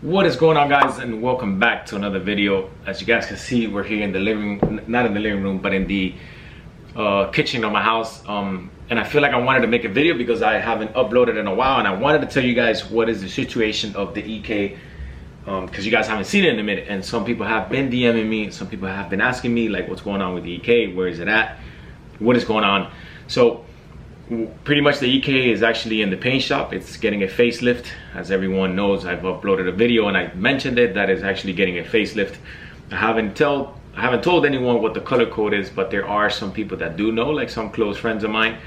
What is going on, guys, and welcome back to another video. As you guys can see, we're here in the not in the living room, but in the kitchen of my house. And I feel like I wanted to make a video because I haven't uploaded in a while, and I wanted to tell you guys what is the situation of the EK, because you guys haven't seen it in a minute, and some people have been DMing me, some people have been asking me like, what's going on with the EK, where is it at, what is going on. So pretty much the EK is actually in the paint shop. It's getting a facelift. As everyone knows, I've uploaded a video and I mentioned it, that is actually getting a facelift. I haven't told anyone what the color code is, but there are some people that do know, like some close friends of mine.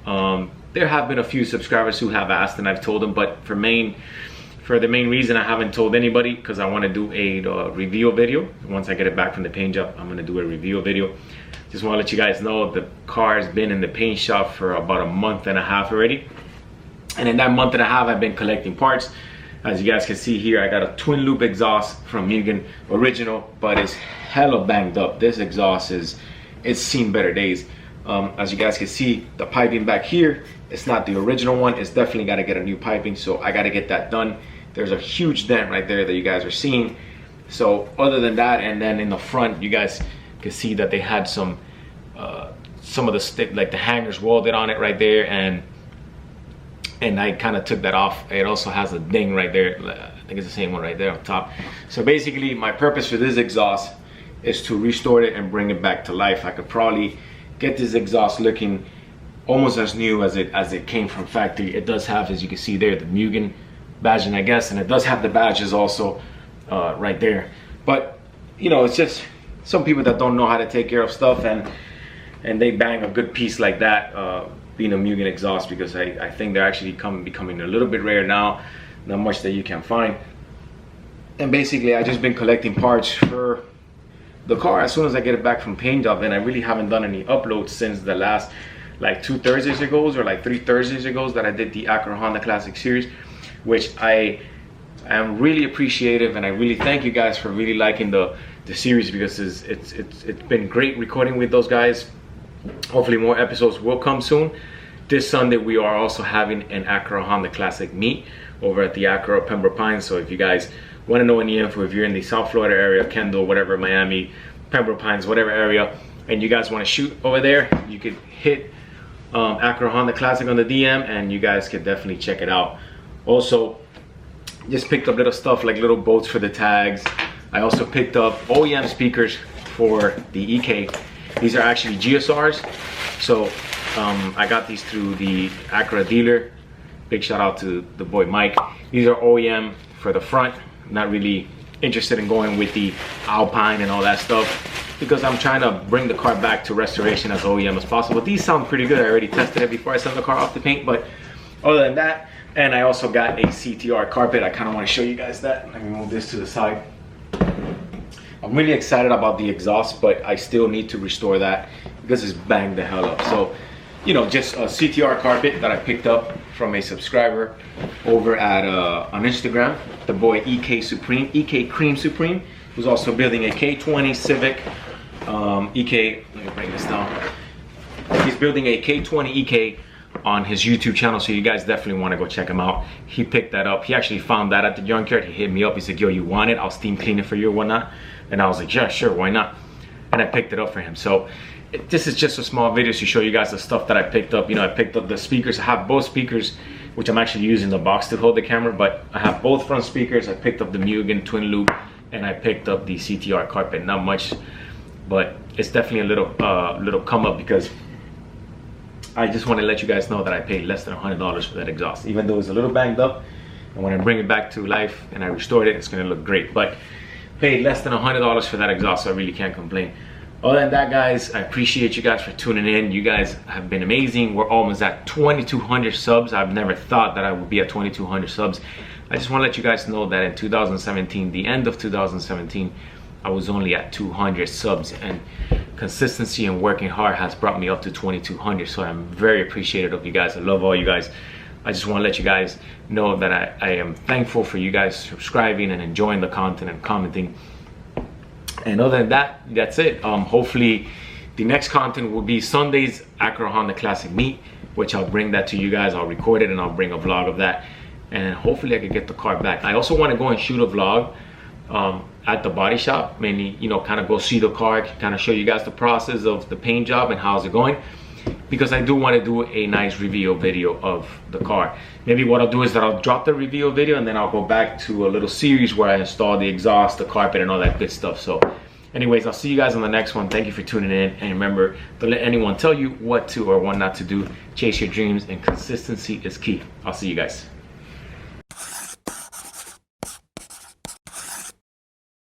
There have been a few subscribers who have asked, and I've told them, but for the main reason I haven't told anybody, because I want to do a review video. Once I get it back from the paint job, I'm going to do a review video. Just want to let you guys know the car has been in the paint shop for about a month and a half already. And in that month and a half, I've been collecting parts. As you guys can see here, I got a twin loop exhaust from Mugen, original, but it's hella banged up. This exhaust it's seen better days. As you guys can see, the piping back here, it's not the original one. It's definitely got to get a new piping, so I got to get that done. There's a huge dent right there that you guys are seeing. So other than that, and then in the front, you guys can see that they had some of the stick, like the hangers welded on it right there, and I kind of took that off. It also has a ding right there. I think it's the same one right there on top. So basically, my purpose for this exhaust is to restore it and bring it back to life. I could probably get this exhaust looking almost as new as it came from factory. It does have, as you can see there, the Mugen badging, I guess, and it does have the badges also right there. But you know, it's just some people that don't know how to take care of stuff, and they bang a good piece like that, being a Mugen exhaust, because I think they're actually becoming a little bit rare now, not much that you can find. And basically, I just been collecting parts for the car as soon as I get it back from paint job, and I really haven't done any uploads since the last like 2 Thursdays ago or like 3 Thursdays ago that I did the AcuraHondaClassic series, which I am really appreciative, and I really thank you guys for really liking the series, because it's been great recording with those guys. Hopefully more episodes will come soon. This Sunday we are also having an AcuraHondaClassic meet over at the Acura Pembroke Pines. So if you guys want to know any info, if you're in the South Florida area, Kendall, whatever, Miami, Pembroke Pines, whatever area, and you guys want to shoot over there, you could hit AcuraHondaClassic on the DM, and you guys could definitely check it out. Also, just picked up little stuff like little bolts for the tags. I also picked up OEM speakers for the EK. These are actually GSRs. So I got these through the Acura dealer. Big shout out to the boy Mike. These are OEM for the front. I'm not really interested in going with the Alpine and all that stuff, because I'm trying to bring the car back to restoration as OEM as possible. These sound pretty good. I already tested it before I sent the car off to paint, but other than that, and I also got a CTR carpet. I kind of want to show you guys that. Let me move this to the side. I'm really excited about the exhaust, but I still need to restore that because it's banged the hell up. So, you know, just a CTR carpet that I picked up from a subscriber over at on Instagram, the boy EK Supreme, EK Cream Supreme, who's also building a K20 Civic. EK, let me bring this down. He's building a K20 EK on his YouTube channel, so you guys definitely want to go check him out. He picked that up. He actually found that at the junkyard. He hit me up. He said, yo, you want it? I'll steam clean it for you or whatnot. And I was like, yeah, sure, why not? And I picked it up for him. So this is just a small video to show you guys the stuff that I picked up. You know, I picked up the speakers. I have both speakers, which I'm actually using the box to hold the camera, but I have both front speakers. I picked up the Mugen twin loop, and I picked up the CTR carpet. Not much, but it's definitely a little come up, because I just want to let you guys know that I paid less than $100 for that exhaust. Even though it's a little banged up, and when I bring it back to life and I restored it, it's going to look great. But paid less than $100 for that exhaust, so I really can't complain. Other than that, guys, I appreciate you guys for tuning in. You guys have been amazing. We're almost at 2,200 subs. I've never thought that I would be at 2,200 subs. I just want to let you guys know that in 2017, the end of 2017, I was only at 200 subs, and consistency and working hard has brought me up to 2,200. So I'm very appreciative of you guys. I love all you guys. I just want to let you guys know that I am thankful for you guys subscribing and enjoying the content and commenting. And other than that, that's it. Hopefully the next content will be Sunday's AcuraHondaClassic meet, which I'll bring that to you guys. I'll record it and I'll bring a vlog of that. and hopefully I can get the car back. I also want to go and shoot a vlog at the body shop, mainly, you know, kind of go see the car, kind of show you guys the process of the paint job and how's it going, because I do want to do a nice review video of the car. Maybe what I'll do is that I'll drop the review video and then I'll go back to a little series where I install the exhaust, the carpet, and all that good stuff. So anyways, I'll see you guys on the next one. Thank you for tuning in, and remember, don't let anyone tell you what to or what not to do. Chase your dreams, and consistency is key. I'll see you guys.